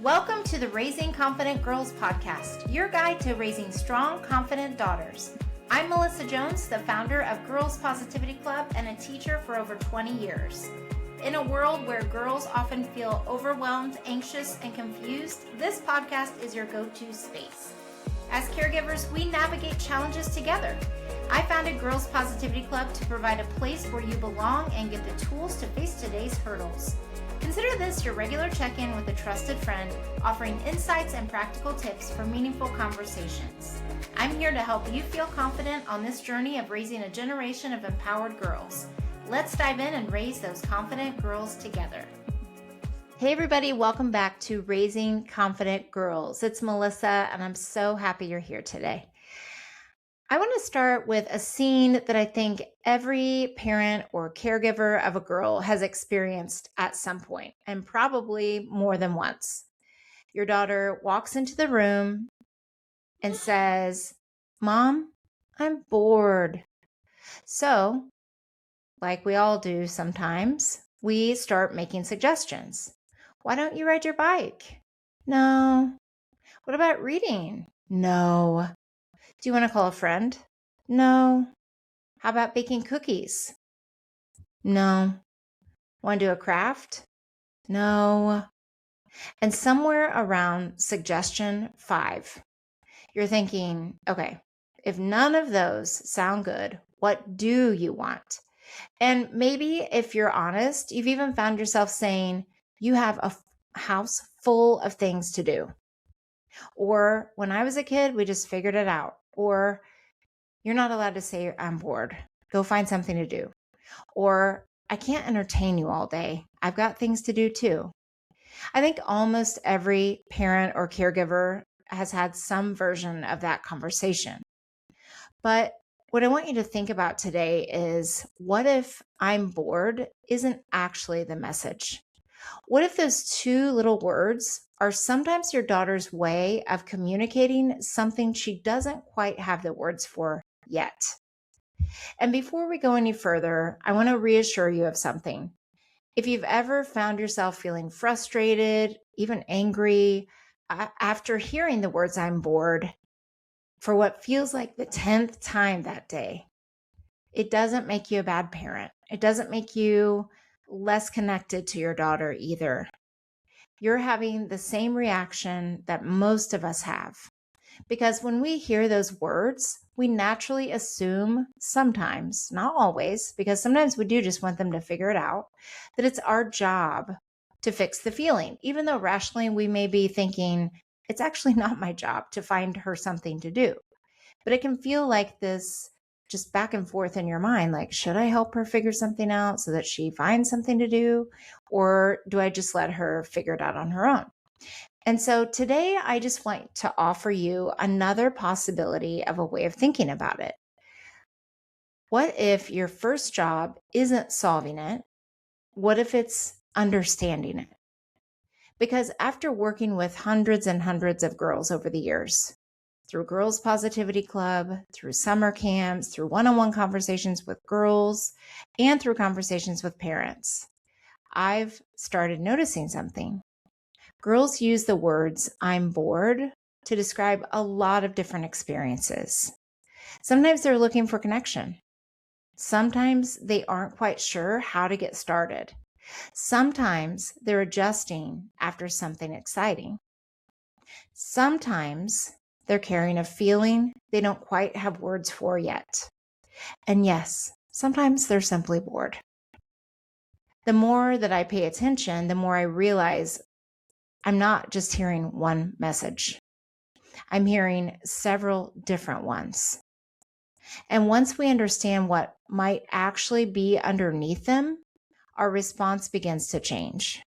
Welcome to the Raising Confident Girls podcast, your guide to raising strong, confident daughters. I'm Melissa Jones, the founder of Girls Positivity Club and a teacher for over 20 years. In a world where girls often feel overwhelmed, anxious, and confused, this podcast is your go-to space. As caregivers, we navigate challenges together. I founded Girls Positivity Club to provide a place where you belong and get the tools to face today's hurdles. Consider this your regular check-in with a trusted friend, offering insights and practical tips for meaningful conversations. I'm here to help you feel confident on this journey of raising a generation of empowered girls. Let's dive in and raise those confident girls together. Hey everybody, welcome back to Raising Confident Girls. It's Melissa, and I'm so happy you're here today. I want to start with a scene that I think every parent or caregiver of a girl has experienced at some point, and probably more than once. Your daughter walks into the room and says, "Mom, I'm bored." So, like we all do sometimes, we start making suggestions. Why don't you ride your bike? No. What about reading? No. Do you want to call a friend? No. How about baking cookies? No. Want to do a craft? No. And somewhere around suggestion 5, you're thinking, okay, if none of those sound good, what do you want? And maybe if you're honest, you've even found yourself saying you have a house full of things to do. Or when I was a kid, we just figured it out. Or you're not allowed to say I'm bored. Go find something to do. Or I can't entertain you all day. I've got things to do too. I think almost every parent or caregiver has had some version of that conversation. But what I want you to think about today is, what if I'm bored isn't actually the message? What if those two little words are sometimes your daughter's way of communicating something she doesn't quite have the words for yet? And before we go any further, I want to reassure you of something. If you've ever found yourself feeling frustrated, even angry, after hearing the words "I'm bored" for what feels like the 10th time that day, it doesn't make you a bad parent. It doesn't make you less connected to your daughter either. You're having the same reaction that most of us have. Because when we hear those words, we naturally assume sometimes, not always, because sometimes we do just want them to figure it out, that it's our job to fix the feeling, even though rationally we may be thinking, it's actually not my job to find her something to do. But it can feel like this just back and forth in your mind, like, should I help her figure something out so that she finds something to do? Or do I just let her figure it out on her own? And so today I just want to offer you another possibility of a way of thinking about it. What if your first job isn't solving it? What if it's understanding it? Because after working with hundreds and hundreds of girls over the years, through Girls Positivity Club, through summer camps, through one-on-one conversations with girls, and through conversations with parents, I've started noticing something. Girls use the words "I'm bored" to describe a lot of different experiences. Sometimes they're looking for connection. Sometimes they aren't quite sure how to get started. Sometimes they're adjusting after something exciting. Sometimes they're carrying a feeling they don't quite have words for yet. And yes, sometimes they're simply bored. The more that I pay attention, the more I realize I'm not just hearing one message. I'm hearing several different ones. And once we understand what might actually be underneath them, our response begins to change.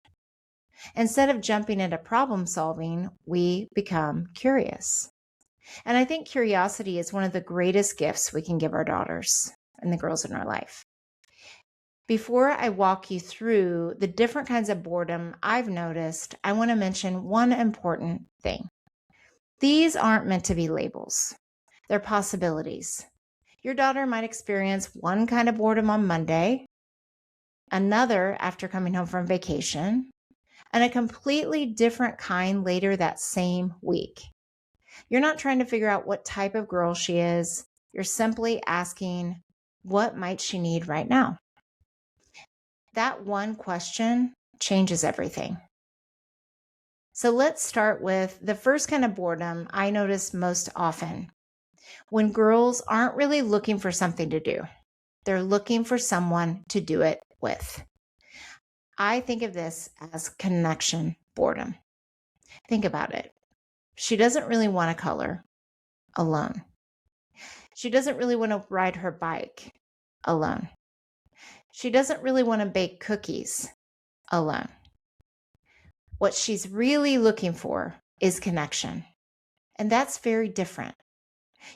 Instead of jumping into problem solving, we become curious. And I think curiosity is one of the greatest gifts we can give our daughters and the girls in our life. Before I walk you through the different kinds of boredom I've noticed, I want to mention one important thing. These aren't meant to be labels. They're possibilities. Your daughter might experience one kind of boredom on Monday, another after coming home from vacation, and a completely different kind later that same week. You're not trying to figure out what type of girl she is. You're simply asking, what might she need right now? That one question changes everything. So let's start with the first kind of boredom I notice most often. When girls aren't really looking for something to do, they're looking for someone to do it with. I think of this as connection boredom. Think about it. She doesn't really want to color alone. She doesn't really want to ride her bike alone. She doesn't really want to bake cookies alone. What she's really looking for is connection. And that's very different.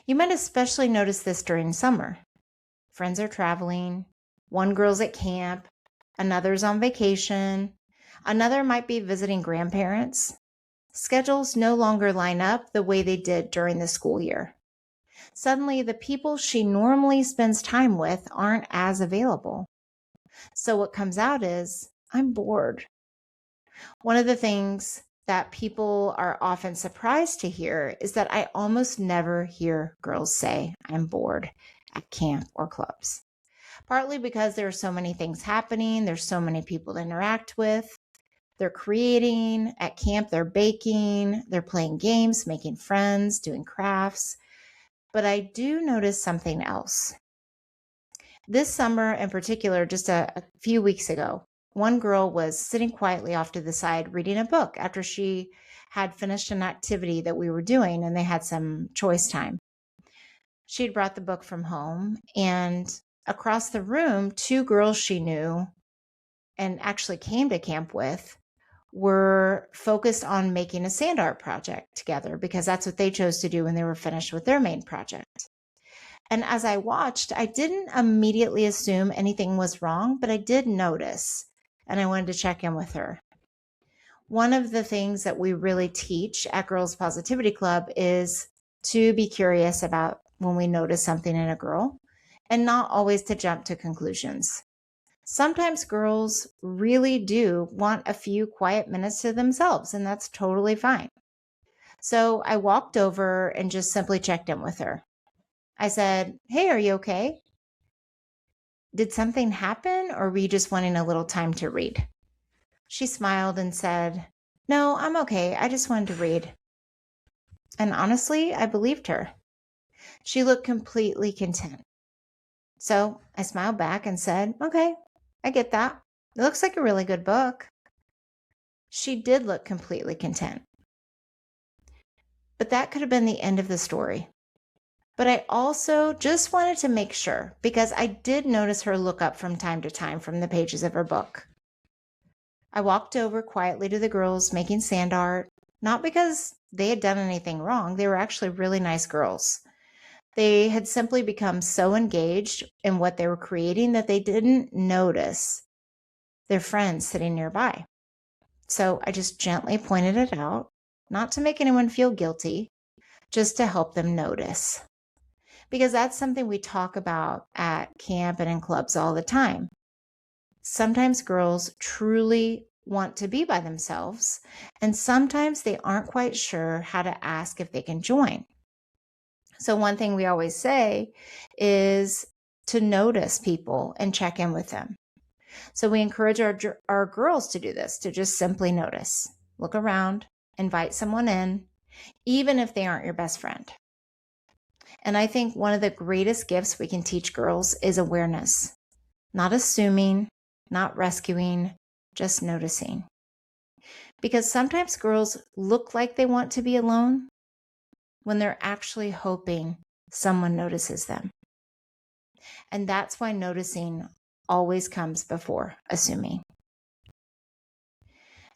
You might especially notice this during summer. Friends are traveling, one girl's at camp, another's on vacation, another might be visiting grandparents. Schedules no longer line up the way they did during the school year. Suddenly, the people she normally spends time with aren't as available. So what comes out is, I'm bored. One of the things that people are often surprised to hear is that I almost never hear girls say, I'm bored at camp or clubs. Partly because there are so many things happening, there's so many people to interact with. They're creating at camp, they're baking, they're playing games, making friends, doing crafts. But I do notice something else. This summer in particular, just a few weeks ago, one girl was sitting quietly off to the side reading a book after she had finished an activity that we were doing and they had some choice time. She had brought the book from home, and across the room, two girls she knew and actually came to camp with were focused on making a sand art project together because that's what they chose to do when they were finished with their main project. And as I watched, I didn't immediately assume anything was wrong, but I did notice, and I wanted to check in with her. One of the things that we really teach at Girls Positivity Club is to be curious about when we notice something in a girl and not always to jump to conclusions. Sometimes girls really do want a few quiet minutes to themselves, and that's totally fine. So I walked over and just simply checked in with her. I said, hey, are you okay? Did something happen, or were you just wanting a little time to read? She smiled and said, no, I'm okay. I just wanted to read. And honestly, I believed her. She looked completely content. So I smiled back and said, okay, I get that. It looks like a really good book. She did look completely content. But that could have been the end of the story. But I also just wanted to make sure, because I did notice her look up from time to time from the pages of her book. I walked over quietly to the girls making sand art, not because they had done anything wrong. They were actually really nice girls. They had simply become so engaged in what they were creating that they didn't notice their friends sitting nearby. So I just gently pointed it out, not to make anyone feel guilty, just to help them notice. Because that's something we talk about at camp and in clubs all the time. Sometimes girls truly want to be by themselves, and sometimes they aren't quite sure how to ask if they can join. So one thing we always say is to notice people and check in with them. So we encourage our girls to do this, to just simply notice, look around, invite someone in, even if they aren't your best friend. And I think one of the greatest gifts we can teach girls is awareness, not assuming, not rescuing, just noticing. Because sometimes girls look like they want to be alone when they're actually hoping someone notices them. And that's why noticing always comes before assuming.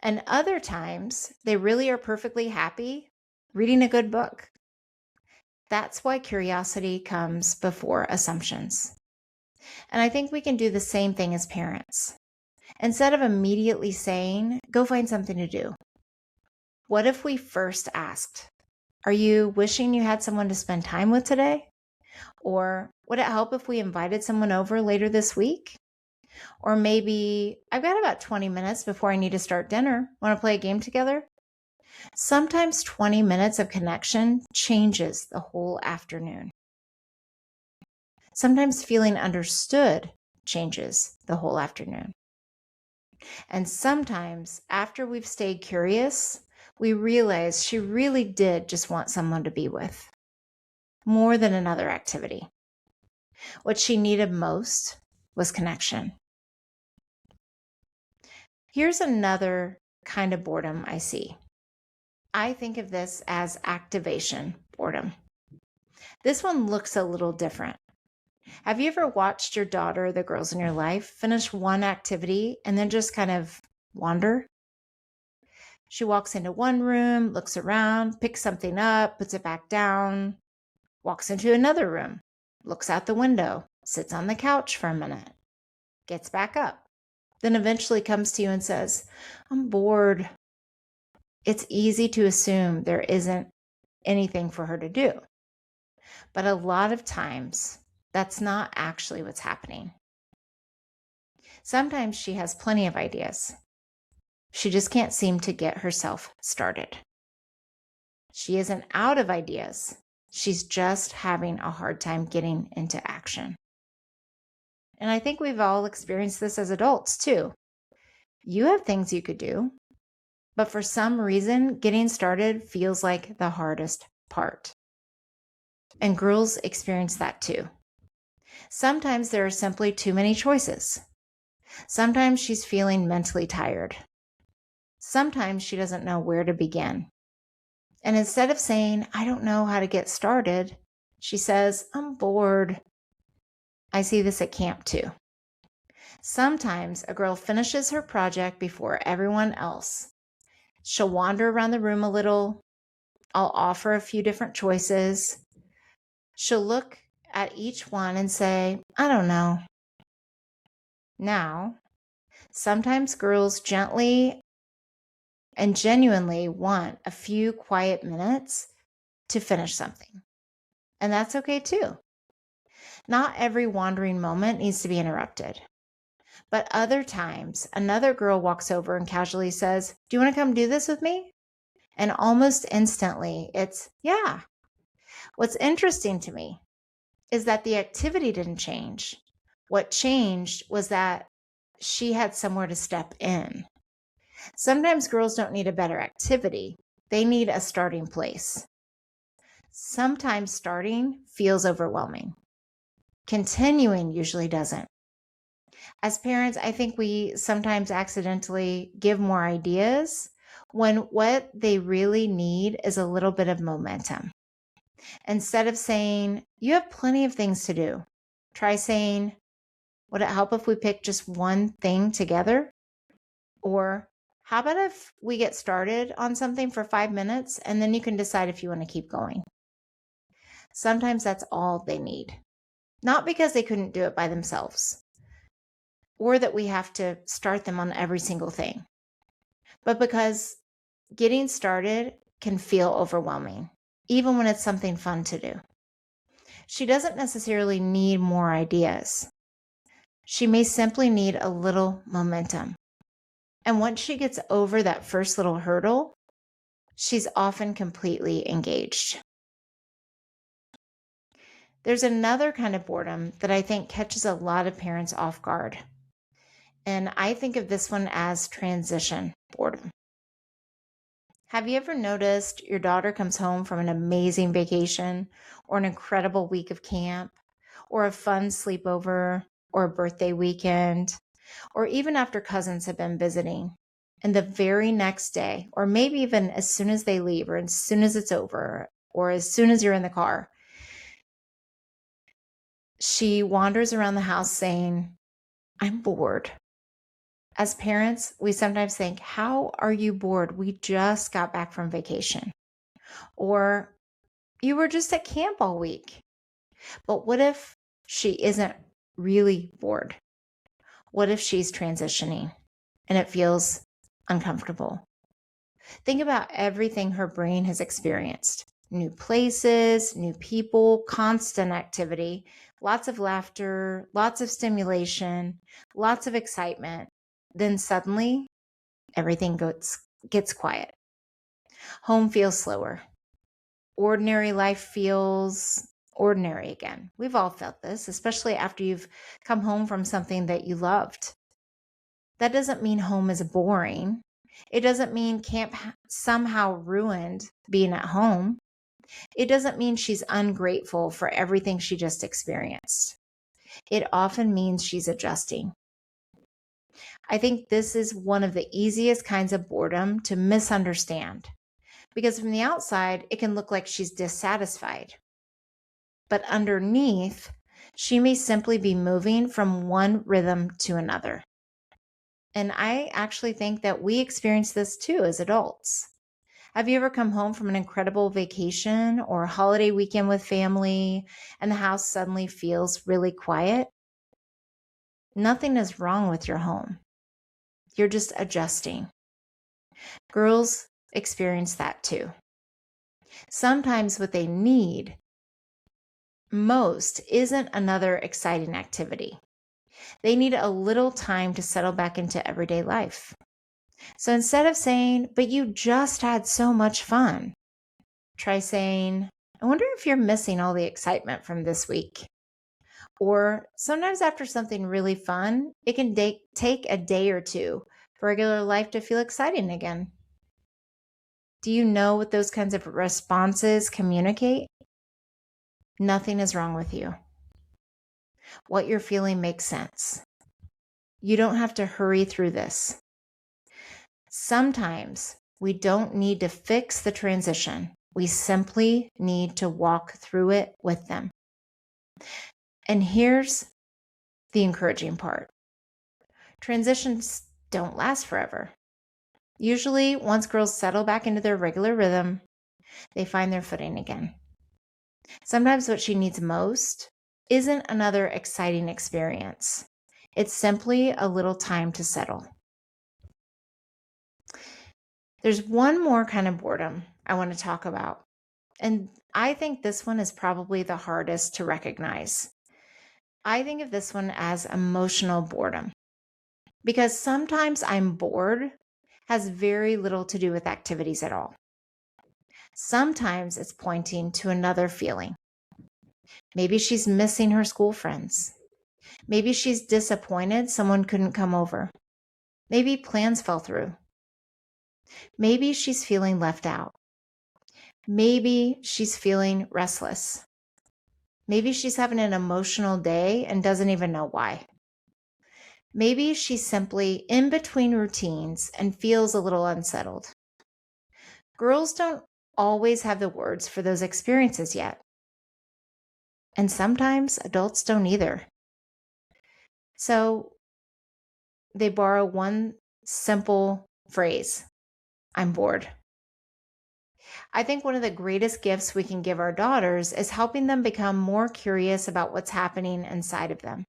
And other times, they really are perfectly happy reading a good book. That's why curiosity comes before assumptions. And I think we can do the same thing as parents. Instead of immediately saying, go find something to do, what if we first asked, are you wishing you had someone to spend time with today? Or would it help if we invited someone over later this week? Or maybe I've got about 20 minutes before I need to start dinner. Want to play a game together? Sometimes 20 minutes of connection changes the whole afternoon. Sometimes feeling understood changes the whole afternoon. And sometimes after we've stayed curious, we realize she really did just want someone to be with, more than another activity. What she needed most was connection. Here's another kind of boredom I see. I think of this as activation boredom. This one looks a little different. Have you ever watched your daughter or the girls in your life finish one activity and then just kind of wander? She walks into one room, looks around, picks something up, puts it back down, walks into another room, looks out the window, sits on the couch for a minute, gets back up, then eventually comes to you and says, "I'm bored." It's easy to assume there isn't anything for her to do. But a lot of times, that's not actually what's happening. Sometimes she has plenty of ideas. She just can't seem to get herself started. She isn't out of ideas. She's just having a hard time getting into action. And I think we've all experienced this as adults too. You have things you could do, but for some reason, getting started feels like the hardest part. And girls experience that too. Sometimes there are simply too many choices. Sometimes she's feeling mentally tired. Sometimes she doesn't know where to begin. And instead of saying, "I don't know how to get started," she says, "I'm bored." I see this at camp too. Sometimes a girl finishes her project before everyone else. She'll wander around the room a little. I'll offer a few different choices. She'll look at each one and say, "I don't know." Now, sometimes girls gently and genuinely want a few quiet minutes to finish something. And that's okay too. Not every wandering moment needs to be interrupted. But other times, another girl walks over and casually says, "Do you want to come do this with me?" And almost instantly, it's, "Yeah." What's interesting to me is that the activity didn't change. What changed was that she had somewhere to step in. Sometimes girls don't need a better activity. They need a starting place. Sometimes starting feels overwhelming. Continuing usually doesn't. As parents, I think we sometimes accidentally give more ideas when what they really need is a little bit of momentum. Instead of saying, "You have plenty of things to do," try saying, "Would it help if we pick just one thing together?" Or, "How about if we get started on something for 5 minutes and then you can decide if you want to keep going?" Sometimes that's all they need. Not because they couldn't do it by themselves or that we have to start them on every single thing, but because getting started can feel overwhelming, even when it's something fun to do. She doesn't necessarily need more ideas. She may simply need a little momentum. And once she gets over that first little hurdle, she's often completely engaged. There's another kind of boredom that I think catches a lot of parents off guard. And I think of this one as transition boredom. Have you ever noticed your daughter comes home from an amazing vacation or an incredible week of camp or a fun sleepover or a birthday weekend, or even after cousins have been visiting, and the very next day, or maybe even as soon as they leave or as soon as it's over or as soon as you're in the car, she wanders around the house saying, "I'm bored." As parents, we sometimes think, "How are you bored? We just got back from vacation." Or, "You were just at camp all week." But what if she isn't really bored? What if she's transitioning and it feels uncomfortable? Think about everything her brain has experienced: new places, new people, constant activity. lots of laughter, lots of stimulation, lots of excitement. Then suddenly everything gets quiet. Home feels slower. Ordinary life feels ordinary again. We've all felt this, especially after you've come home from something that you loved. That doesn't mean home is boring. It doesn't mean camp somehow ruined being at home. It doesn't mean she's ungrateful for everything she just experienced. It often means she's adjusting. I think this is one of the easiest kinds of boredom to misunderstand, because from the outside, it can look like she's dissatisfied. But underneath, she may simply be moving from one rhythm to another. And I actually think that we experience this too as adults. Have you ever come home from an incredible vacation or a holiday weekend with family and the house suddenly feels really quiet? Nothing is wrong with your home. You're just adjusting. Girls experience that too. Sometimes what they need most isn't another exciting activity. They need a little time to settle back into everyday life. So instead of saying, but you just had so much fun, try saying, I wonder if you're missing all the excitement from this week. Or sometimes after something really fun, it can take a day or two for regular life to feel exciting again. Do you know what those kinds of responses communicate? Nothing is wrong with you. What you're feeling makes sense. You don't have to hurry through this. Sometimes we don't need to fix the transition. We simply need to walk through it with them. And here's the encouraging part. Transitions don't last forever. Usually, once girls settle back into their regular rhythm, they find their footing again. Sometimes what she needs most isn't another exciting experience. It's simply a little time to settle. There's one more kind of boredom I want to talk about, and I think this one is probably the hardest to recognize. I think of this one as emotional boredom, because sometimes I'm bored has very little to do with activities at all. Sometimes it's pointing to another feeling. Maybe she's missing her school friends. Maybe she's disappointed someone couldn't come over. Maybe plans fell through. Maybe she's feeling left out. Maybe she's feeling restless. Maybe she's having an emotional day and doesn't even know why. Maybe she's simply in between routines and feels a little unsettled. Girls don't always have the words for those experiences yet. And sometimes adults don't either. So they borrow one simple phrase, I'm bored. I think one of the greatest gifts we can give our daughters is helping them become more curious about what's happening inside of them.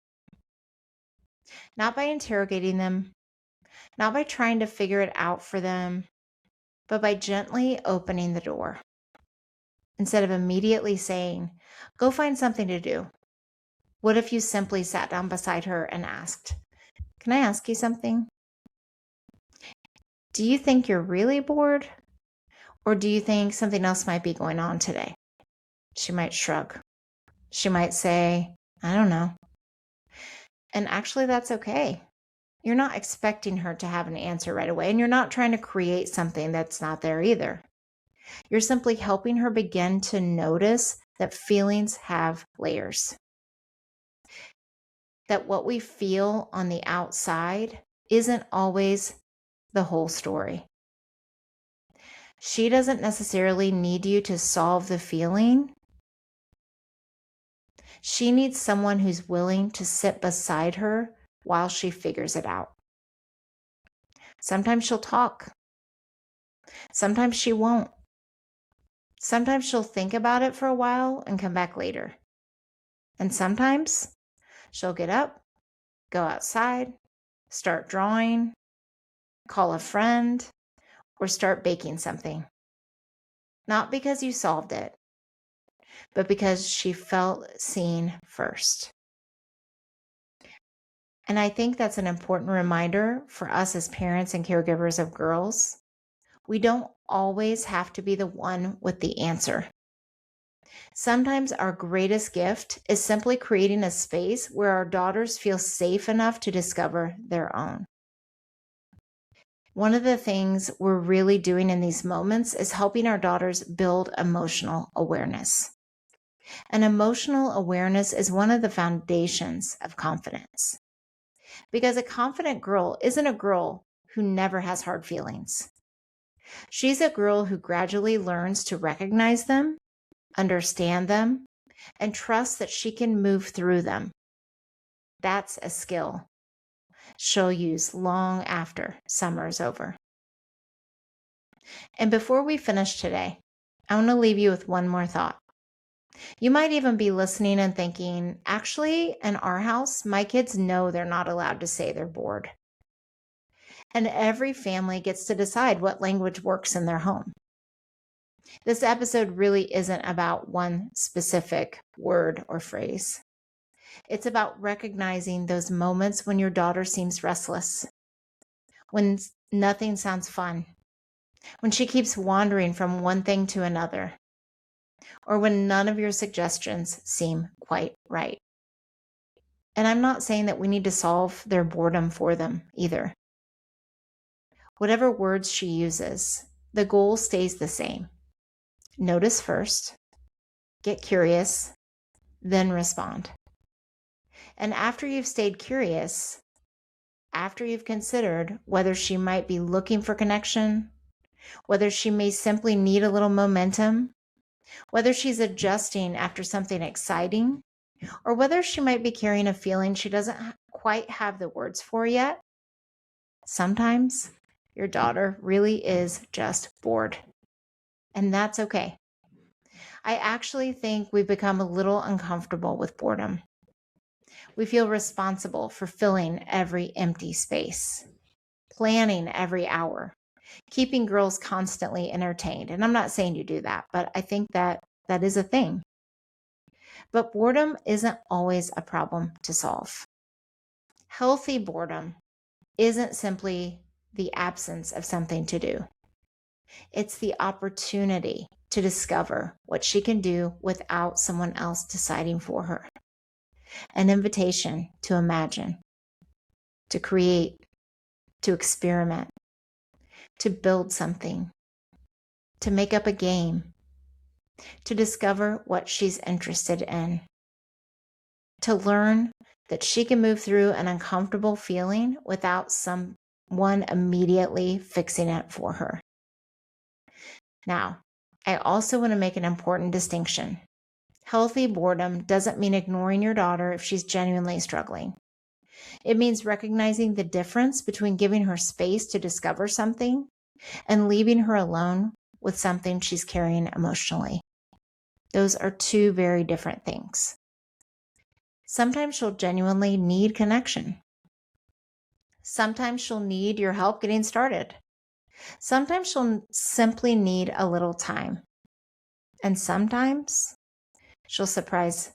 Not by interrogating them, not by trying to figure it out for them, but by gently opening the door. Instead of immediately saying, go find something to do. What if you simply sat down beside her and asked, can I ask you something? Do you think you're really bored? Or do you think something else might be going on today? She might shrug. She might say, I don't know. And actually, that's okay. You're not expecting her to have an answer right away, and you're not trying to create something that's not there either. You're simply helping her begin to notice that feelings have layers. That what we feel on the outside isn't always the whole story. She doesn't necessarily need you to solve the feeling. She needs someone who's willing to sit beside her while she figures it out. Sometimes she'll talk. Sometimes she won't. Sometimes she'll think about it for a while and come back later. And sometimes she'll get up, go outside, start drawing, call a friend, or start baking something. Not because you solved it, but because she felt seen first. And I think that's an important reminder for us as parents and caregivers of girls. We don't always have to be the one with the answer. Sometimes our greatest gift is simply creating a space where our daughters feel safe enough to discover their own. One of the things we're really doing in these moments is helping our daughters build emotional awareness. And emotional awareness is one of the foundations of confidence. Because a confident girl isn't a girl who never has hard feelings. She's a girl who gradually learns to recognize them, understand them, and trust that she can move through them. That's a skill she'll use long after summer is over. And before we finish today, I want to leave you with one more thought. You might even be listening and thinking, actually, in our house, my kids know they're not allowed to say they're bored. And every family gets to decide what language works in their home. This episode really isn't about one specific word or phrase. It's about recognizing those moments when your daughter seems restless, when nothing sounds fun, when she keeps wandering from one thing to another, or when none of your suggestions seem quite right. And I'm not saying that we need to solve their boredom for them either. Whatever words she uses, the goal stays the same. Notice first, get curious, then respond. And after you've stayed curious, after you've considered whether she might be looking for connection, whether she may simply need a little momentum, whether she's adjusting after something exciting, or whether she might be carrying a feeling she doesn't quite have the words for yet, sometimes your daughter really is just bored. And that's okay. I actually think we've become a little uncomfortable with boredom. We feel responsible for filling every empty space, planning every hour, keeping girls constantly entertained. And I'm not saying you do that, but I think that is a thing. But boredom isn't always a problem to solve. Healthy boredom isn't simply the absence of something to do. It's the opportunity to discover what she can do without someone else deciding for her. An invitation to imagine, to create, to experiment, to build something, to make up a game, to discover what she's interested in, to learn that she can move through an uncomfortable feeling without someone immediately fixing it for her. Now, I also want to make an important distinction. Healthy boredom doesn't mean ignoring your daughter if she's genuinely struggling. It means recognizing the difference between giving her space to discover something and leaving her alone with something she's carrying emotionally. Those are two very different things. Sometimes she'll genuinely need connection. Sometimes she'll need your help getting started. Sometimes she'll simply need a little time. And sometimes she'll surprise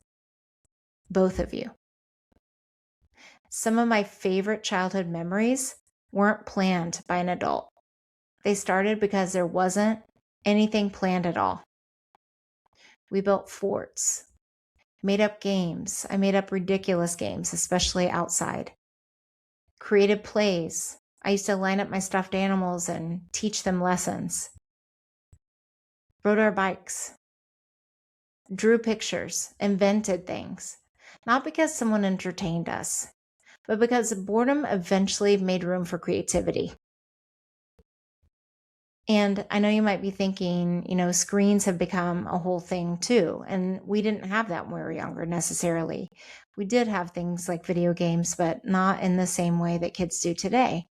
both of you. Some of my favorite childhood memories weren't planned by an adult. They started because there wasn't anything planned at all. We built forts, made up games. I made up ridiculous games, especially outside. Created plays. I used to line up my stuffed animals and teach them lessons. Rode our bikes. Drew pictures. Invented things. Not because someone entertained us, but because boredom eventually made room for creativity. And I know you might be thinking, screens have become a whole thing too. And we didn't have that when we were younger necessarily. We did have things like video games, but not in the same way that kids do today.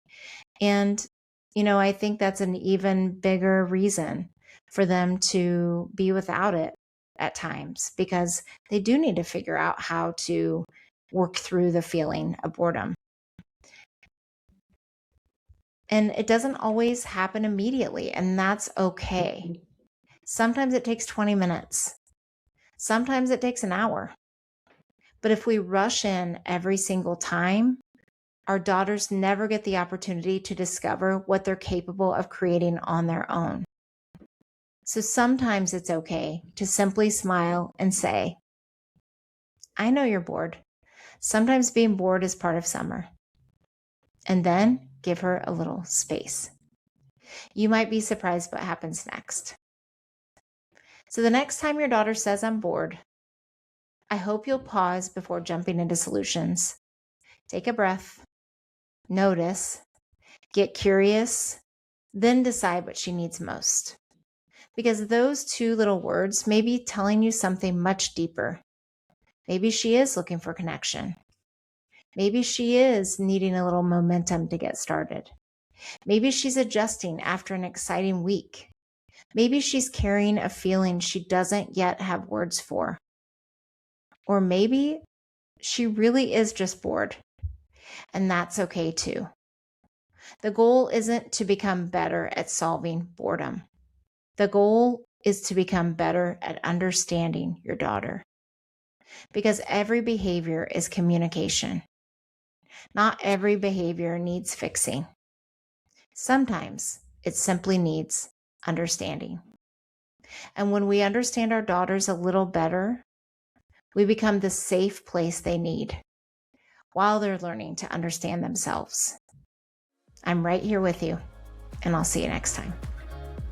And, I think that's an even bigger reason for them to be without it at times, because they do need to figure out how to work through the feeling of boredom. And it doesn't always happen immediately, and that's okay. Sometimes it takes 20 minutes. Sometimes it takes an hour. But if we rush in every single time, our daughters never get the opportunity to discover what they're capable of creating on their own. So sometimes it's okay to simply smile and say, I know you're bored. Sometimes being bored is part of summer. And then give her a little space. You might be surprised what happens next. So the next time your daughter says, I'm bored, I hope you'll pause before jumping into solutions. Take a breath, notice, get curious, then decide what she needs most. Because those two little words may be telling you something much deeper. Maybe she is looking for connection. Maybe she is needing a little momentum to get started. Maybe she's adjusting after an exciting week. Maybe she's carrying a feeling she doesn't yet have words for. Or maybe she really is just bored, and that's okay too. The goal isn't to become better at solving boredom. The goal is to become better at understanding your daughter. Because every behavior is communication. Not every behavior needs fixing. Sometimes it simply needs understanding. And when we understand our daughters a little better, we become the safe place they need while they're learning to understand themselves. I'm right here with you, and I'll see you next time.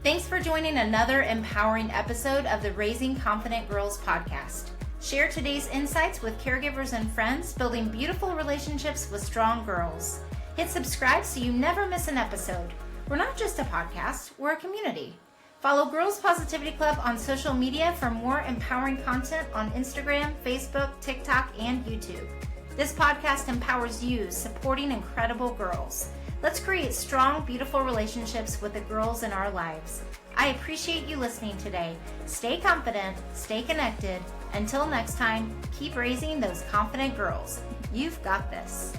Thanks for joining another empowering episode of the Raising Confident Girls podcast. Share today's insights with caregivers and friends, building beautiful relationships with strong girls. Hit subscribe so you never miss an episode. We're not just a podcast, we're a community. Follow Girls Positivity Club on social media for more empowering content on Instagram, Facebook, TikTok, and YouTube. This podcast empowers you, supporting incredible girls. Let's create strong, beautiful relationships with the girls in our lives. I appreciate you listening today. Stay confident, stay connected. Until next time, keep raising those confident girls. You've got this.